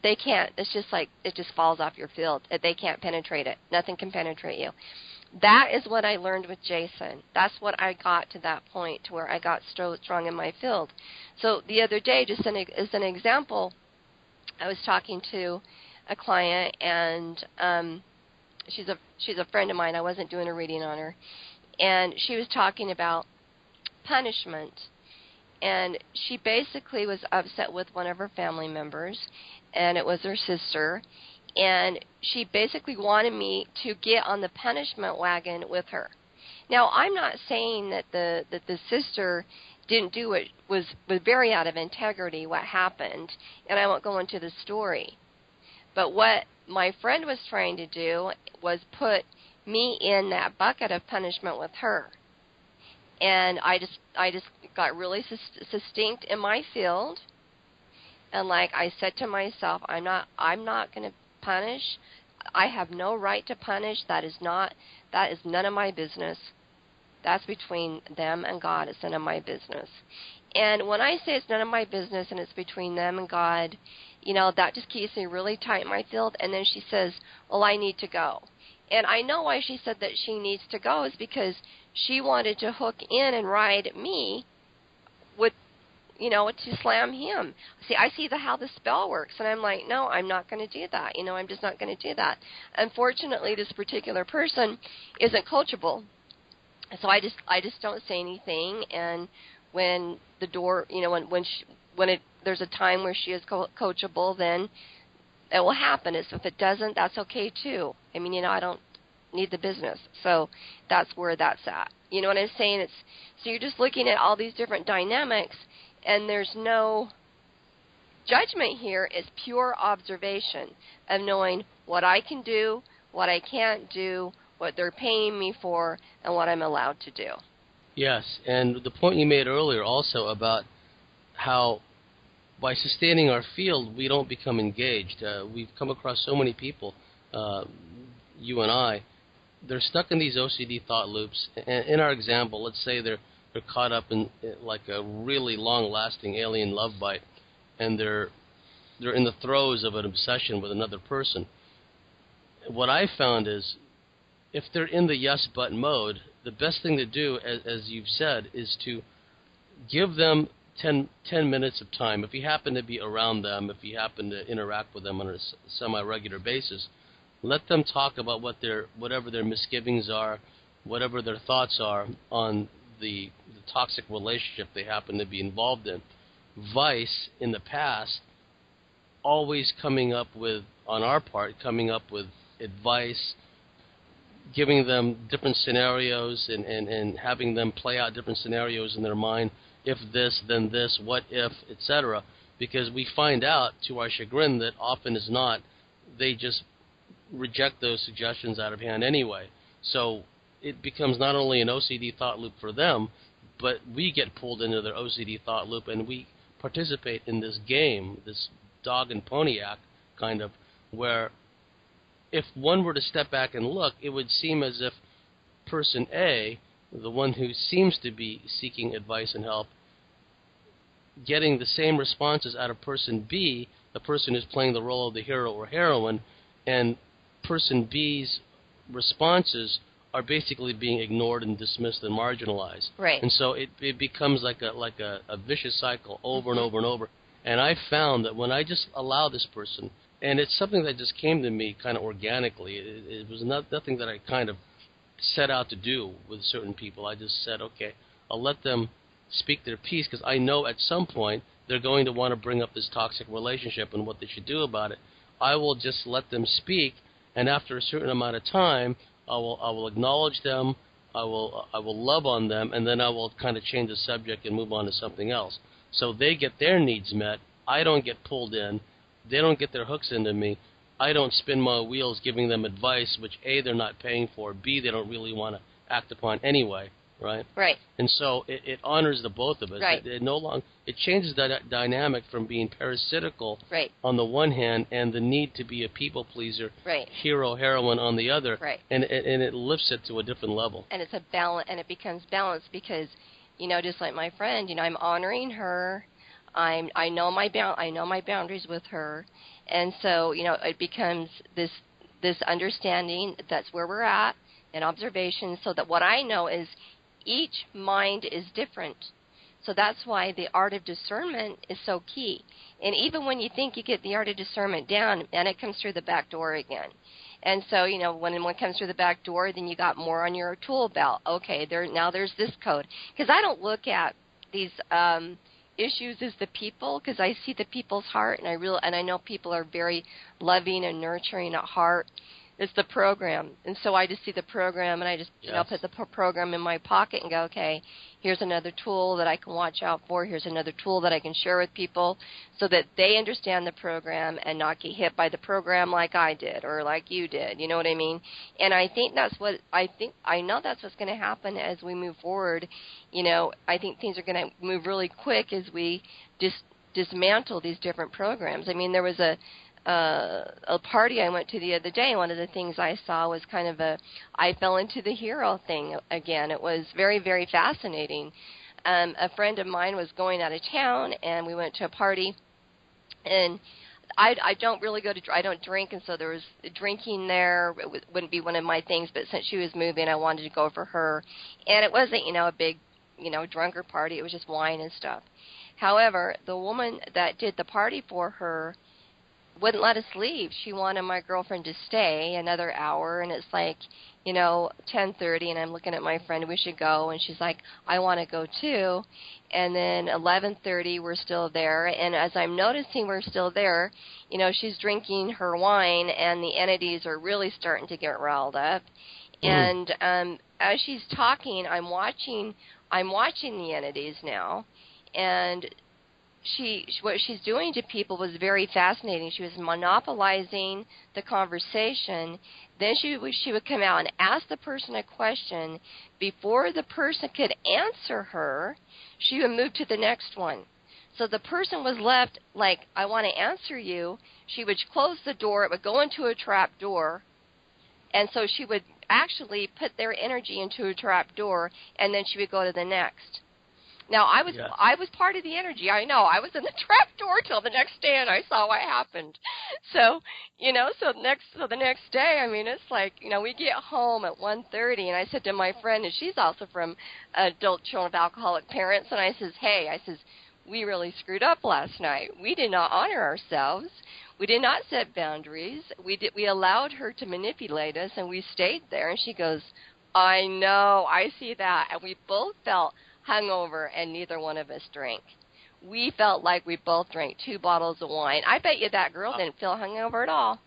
they can't. It's just like it just falls off your field. They can't penetrate it. Nothing can penetrate you. That is what I learned with Jason. That's what I got to that point, to where I got so strong in my field. So the other day, just as an example, I was talking to a client, and she's a friend of mine. I wasn't doing a reading on her. And she was talking about punishment. And she basically was upset with one of her family members, and it was her sister. And she basically wanted me to get on the punishment wagon with her. Now, I'm not saying that the sister didn't do it, was very out of integrity what happened, and I won't go into the story. But what my friend was trying to do was put me in that bucket of punishment with her. And I just got really succinct in my field, and like I said to myself, I'm not going to punish. I have no right to punish. That is none of my business. That's between them and God. It's none of my business. And when I say it's none of my business and it's between them and God, that just keeps me really tight in my field. And then she says, well, I need to go. And I know why she said that she needs to go is because she wanted to hook in and ride me with, to slam him. See, I see how the spell works, and I'm like, no, I'm not going to do that. I'm just not going to do that. Unfortunately, this particular person isn't coachable, so I just don't say anything. And when the door, there's a time where she is coachable, then it will happen. If it doesn't, that's okay too. I mean, I don't need the business. So that's where that's at. You know what I'm saying? So you're just looking at all these different dynamics, and there's no judgment here. It's pure observation of knowing what I can do, what I can't do, what they're paying me for, and what I'm allowed to do. Yes, and the point you made earlier also about how by sustaining our field, we don't become engaged. We've come across so many people, you and I, they're stuck in these OCD thought loops. And in our example, let's say they're caught up in like a really long-lasting alien love bite, and they're in the throes of an obsession with another person. What I found is, if they're in the yes but mode, the best thing to do, as you've said, is to give them 10 minutes of time. If you happen to be around them, if you happen to interact with them on a semi-regular basis, let them talk about whatever their misgivings are, whatever their thoughts are on the toxic relationship they happen to be involved in. Vice, in the past, always coming up with advice, giving them different scenarios and having them play out different scenarios in their mind if this, then this, what if, etc., because we find out, to our chagrin, that often is not. They just reject those suggestions out of hand anyway. So it becomes not only an OCD thought loop for them, but we get pulled into their OCD thought loop, and we participate in this game, this dog and pony act kind of, where if one were to step back and look, it would seem as if person A, the one who seems to be seeking advice and help, getting the same responses out of person B, the person who's playing the role of the hero or heroine, and person B's responses are basically being ignored and dismissed and marginalized. Right. And so it becomes like a vicious cycle over and over and over. And I found that when I just allow this person, and it's something that just came to me kind of organically. It was nothing that I kind of set out to do with certain people. I just said, okay, I'll let them speak their piece, because I know at some point they're going to want to bring up this toxic relationship and what they should do about it. I will just let them speak, and after a certain amount of time, I will acknowledge them, I will love on them, and then I will kind of change the subject and move on to something else. So they get their needs met. I don't get pulled in. They don't get their hooks into me. I don't spin my wheels giving them advice, which A, they're not paying for, B, they don't really want to act upon anyway, right? Right. And so it honors the both of us. Right. It changes that dynamic from being parasitical right. on the one hand and the need to be a people pleaser, right. hero, heroine on the other, right. and it lifts it to a different level. And it's a balance, and it becomes balanced because, just like my friend, I'm honoring her. I know my boundaries with her, and so it becomes this understanding that's where we're at, and observation, so that what I know is each mind is different. So that's why the art of discernment is so key. And even when you think you get the art of discernment down, and it comes through the back door again. And so, when it comes through the back door, then you got more on your tool belt. Okay, now there's this code. Because I don't look at these issues as the people, because I see the people's heart, and I know people are very loving and nurturing at heart. It's the program. And so I just see the program, and I just put the program in my pocket and go, okay, here's another tool that I can watch out for. Here's another tool that I can share with people so that they understand the program and not get hit by the program like I did or like you did. You know what I mean? And I think I know that's what's going to happen as we move forward. I think things are going to move really quick as we dismantle these different programs. I mean, there was a party I went to the other day, one of the things I saw was kind of I fell into the hero thing again. It was very, very fascinating. A friend of mine was going out of town, and we went to a party, and I don't really I don't drink, and so there was drinking there. It wouldn't be one of my things, but since she was moving, I wanted to go for her. And it wasn't, a big, drunker party. It was just wine and stuff. However, the woman that did the party for her wouldn't let us leave. She wanted my girlfriend to stay another hour, and it's like, 10:30, and I'm looking at my friend, we should go, and she's like, I want to go too. And then 11:30, we're still there, and as I'm noticing we're still there, she's drinking her wine, and the entities are really starting to get riled up. And as she's talking, I'm watching the entities now, and what she's doing to people was very fascinating. She was monopolizing the conversation. Then she would come out and ask the person a question. Before the person could answer her, she would move to the next one. So the person was left like, I want to answer you. She would close the door. It would go into a trap door. And so she would actually put their energy into a trap door, and then she would go to the next. Now, I was part of the energy. I know. I was in the trap door till the next day, and I saw what happened. So, so the next day, I mean, it's like, we get home at 1:30, and I said to my friend, and she's also from adult children of alcoholic parents, and I says, hey, we really screwed up last night. We did not honor ourselves. We did not set boundaries. We allowed her to manipulate us, and we stayed there. And she goes, I know. I see that. And we both felt hungover, and neither one of us drank. We felt like we both drank 2 bottles of wine. I bet you that girl didn't feel hungover at all.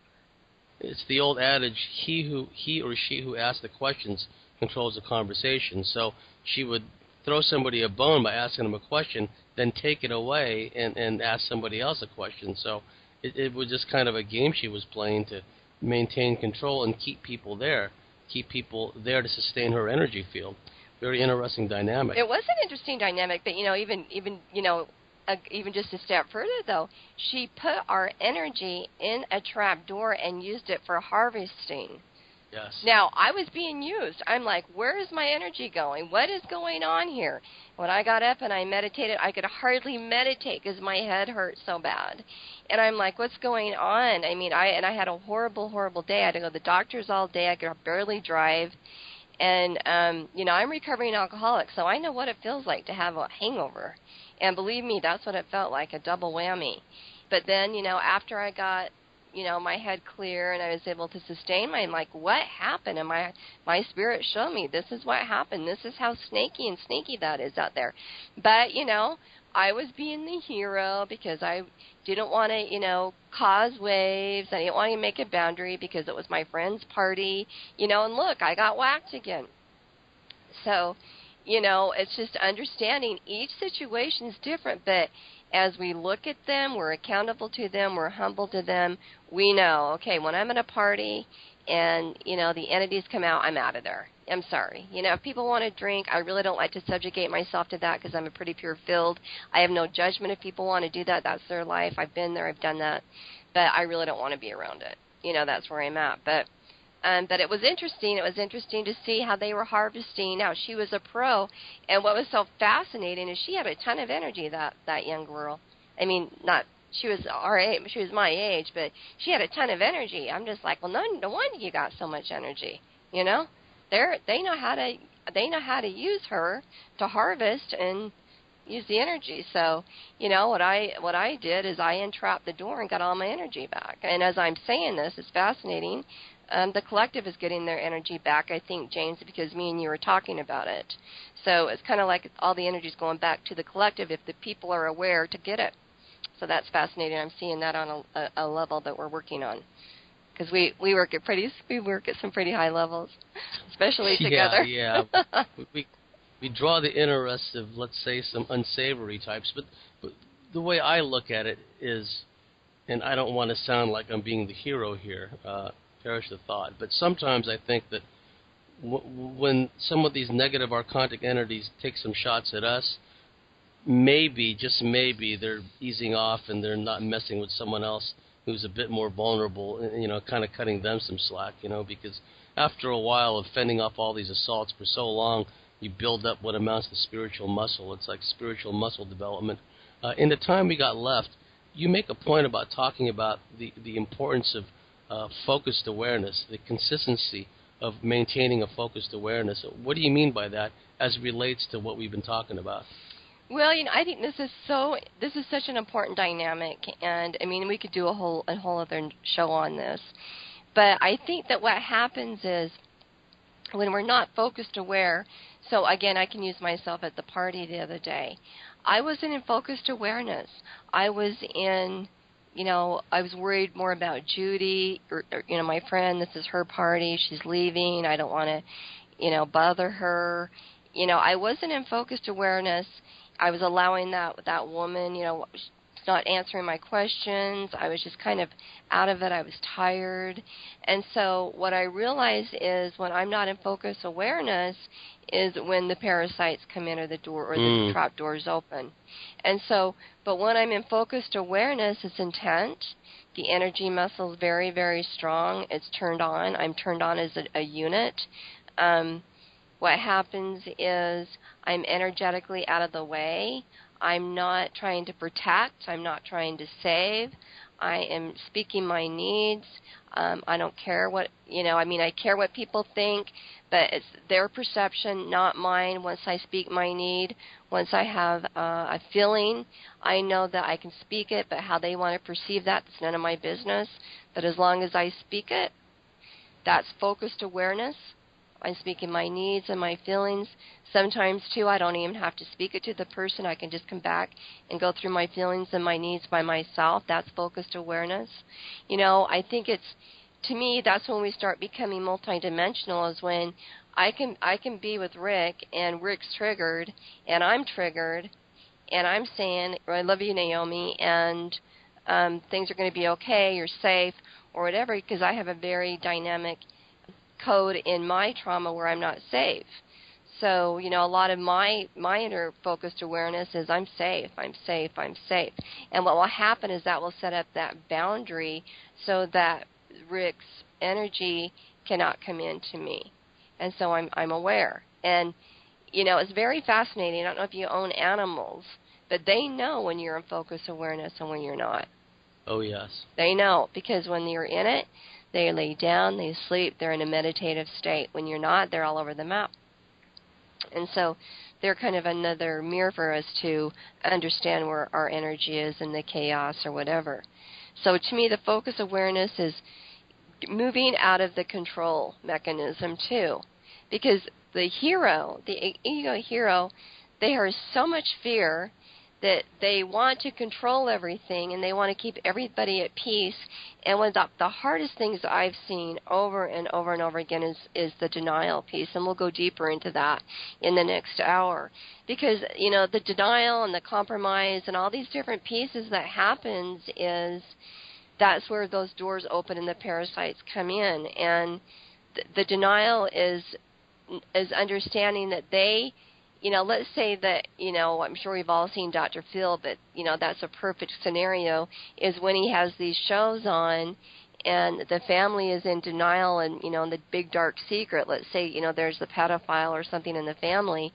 It's the old adage, he or she who asks the questions controls the conversation. So she would throw somebody a bone by asking them a question, then take it away and ask somebody else a question. So it was just kind of a game she was playing to maintain control and keep people there to sustain her energy field. Very interesting dynamic. It was an interesting dynamic, but even just a step further, though, she put our energy in a trapdoor and used it for harvesting. Yes. Now, I was being used. I'm like, where is my energy going? What is going on here? When I got up and I meditated, I could hardly meditate because my head hurt so bad. And I'm like, what's going on? I mean, I had a horrible, horrible day. I had to go to the doctors all day. I could barely drive. And, I'm recovering alcoholic, so I know what it feels like to have a hangover. And believe me, that's what it felt like, a double whammy. But then, after I got, my head clear and I was able to sustain I'm like, what happened? And my spirit showed me, this is what happened. This is how snaky that is out there. But, I was being the hero because I didn't want to, cause waves. I didn't want to make a boundary because it was my friend's party, and look, I got whacked again. So, it's just understanding each situation is different, but as we look at them, we're accountable to them, we're humble to them, we know, okay, when I'm at a party and, the entities come out, I'm out of there. I'm sorry. If people want to drink, I really don't like to subjugate myself to that because I'm a pretty pure field. I have no judgment if people want to do that. That's their life. I've been there. I've done that. But I really don't want to be around it. That's where I'm at. But it was interesting. It was interesting to see how they were harvesting. Now, she was a pro, and what was so fascinating is she had a ton of energy, that young girl. I mean, she was our age, she was my age, but she had a ton of energy. I'm just like, well, no wonder you got so much energy, They know how to use her to harvest and use the energy. So, what I did is I entrapped the door and got all my energy back. And as I'm saying this, it's fascinating. The collective is getting their energy back, I think, James, because me and you were talking about it. So it's kind of like all the energy is going back to the collective if the people are aware to get it. So that's fascinating. I'm seeing that on a level that we're working on. Because we work at some pretty high levels, especially together. Yeah. we draw the interest of, let's say, some unsavory types. But the way I look at it is, and I don't want to sound like I'm being the hero here, perish the thought, but sometimes I think that when some of these negative archontic entities take some shots at us, maybe, just maybe, they're easing off and they're not messing with someone else who's a bit more vulnerable, kind of cutting them some slack, because after a while of fending off all these assaults for so long, you build up what amounts to spiritual muscle. It's like spiritual muscle development. In the time we got left, you make a point about talking about the importance of focused awareness, the consistency of maintaining a focused awareness. What do you mean by that as it relates to what we've been talking about? Well, I think this is such an important dynamic, and I mean we could do a whole other show on this. But I think that what happens is when we're not focused aware. So again, I can use myself at the party the other day. I wasn't in focused awareness. I was in, I was worried more about Judy, or my friend. This is her party. She's leaving. I don't want to, bother her. I wasn't in focused awareness. I was allowing that woman, not answering my questions. I was just kind of out of it. I was tired. And so what I realized is when I'm not in focus awareness is when the parasites come in or the door or the trap doors open. And so, but when I'm in focused awareness, it's intent. The energy muscle is very, very strong. It's turned on. I'm turned on as a unit. What happens is I'm energetically out of the way. I'm not trying to protect. I'm not trying to save. I am speaking my needs. I don't care what, I care what people think, but it's their perception, not mine. Once I speak my need, once I have a feeling, I know that I can speak it, but how they want to perceive that, it's none of my business. But as long as I speak it, that's focused awareness. I'm speaking my needs and my feelings. Sometimes, too, I don't even have to speak it to the person. I can just come back and go through my feelings and my needs by myself. That's focused awareness. I think to me, that's when we start becoming multidimensional, is when I can be with Rick, and Rick's triggered, and I'm triggered, and I'm saying, I love you, Naomi, and things are going to be okay, you're safe, or whatever, because I have a very dynamic code in my trauma where I'm not safe. So, a lot of my inner focused awareness is I'm safe, I'm safe, I'm safe. And what will happen is that will set up that boundary so that Rick's energy cannot come into me. And so I'm aware. And, it's very fascinating. I don't know if you own animals, but they know when you're in focus awareness and when you're not. Oh, yes. They know, because when you're in it, they lay down, they sleep, they're in a meditative state. When you're not, they're all over the map. And so they're kind of another mirror for us to understand where our energy is in the chaos or whatever. So to me, the focus awareness is moving out of the control mechanism too. Because the hero, the ego hero, they are so much fear that they want to control everything and they want to keep everybody at peace. And one of the hardest things I've seen over and over and over again is the denial piece. And we'll go deeper into that in the next hour. Because, the denial and the compromise and all these different pieces that happens is that's where those doors open and the parasites come in. And the denial is understanding that they, let's say that, I'm sure we've all seen Dr. Phil, but, that's a perfect scenario, is when he has these shows on and the family is in denial and, the big dark secret. Let's say, there's the pedophile or something in the family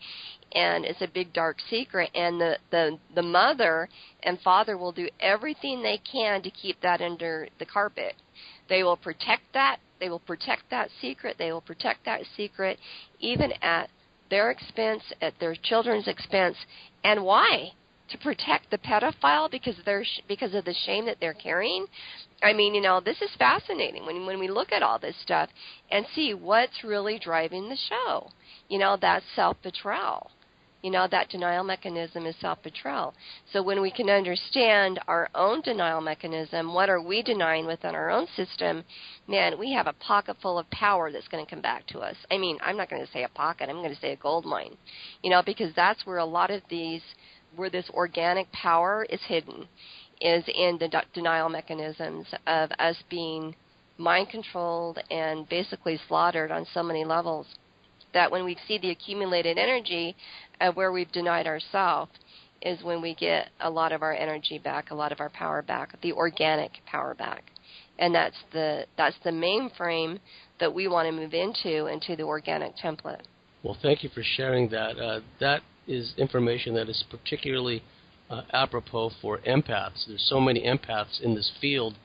and it's a big dark secret, and the mother and father will do everything they can to keep that under the carpet. They will protect that. They will protect that secret. They will protect that secret even at their expense, at their children's expense. And why? To protect the pedophile because of the shame that they're carrying? I mean, this is fascinating when we look at all this stuff and see what's really driving the show. That's self-betrayal. That denial mechanism is self-betrayal. So when we can understand our own denial mechanism, what are we denying within our own system, man, we have a pocket full of power that's going to come back to us. I mean, I'm not going to say a pocket, I'm going to say a gold mine, because that's where a lot of where this organic power is hidden, is in the denial mechanisms of us being mind-controlled and basically slaughtered on so many levels, that when we see the accumulated energy of where we've denied ourselves is when we get a lot of our energy back, a lot of our power back, the organic power back. And that's the mainframe that we want to move into the organic template. Well, thank you for sharing that. That is information that is particularly apropos for empaths. There's so many empaths in this field.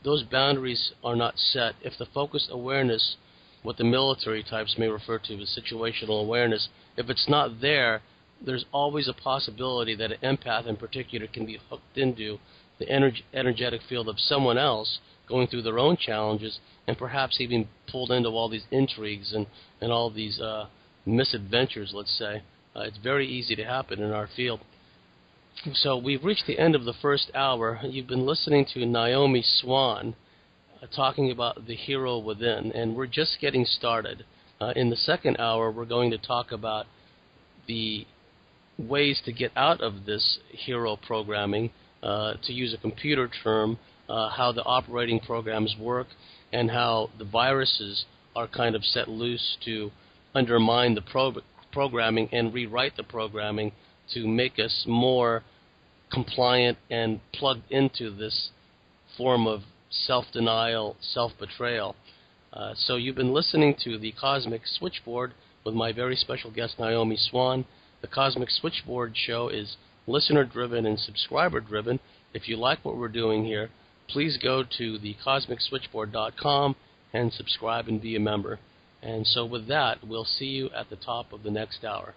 Those boundaries are not set. If the focused awareness, what the military types may refer to as situational awareness, if it's not there, there's always a possibility that an empath in particular can be hooked into the energetic field of someone else going through their own challenges and perhaps even pulled into all these intrigues and all these misadventures, let's say. It's very easy to happen in our field. So we've reached the end of the first hour. You've been listening to Naome Swan talking about the hero within, and we're just getting started. In the second hour, we're going to talk about the ways to get out of this hero programming, to use a computer term, how the operating programs work, and how the viruses are kind of set loose to undermine the programming and rewrite the programming to make us more compliant and plugged into this form of self-denial, self-betrayal. So you've been listening to the Cosmic Switchboard with my very special guest, Naome Swan. The Cosmic Switchboard show is listener-driven and subscriber-driven. If you like what we're doing here, please go to thecosmicswitchboard.com and subscribe and be a member. And so with that, we'll see you at the top of the next hour.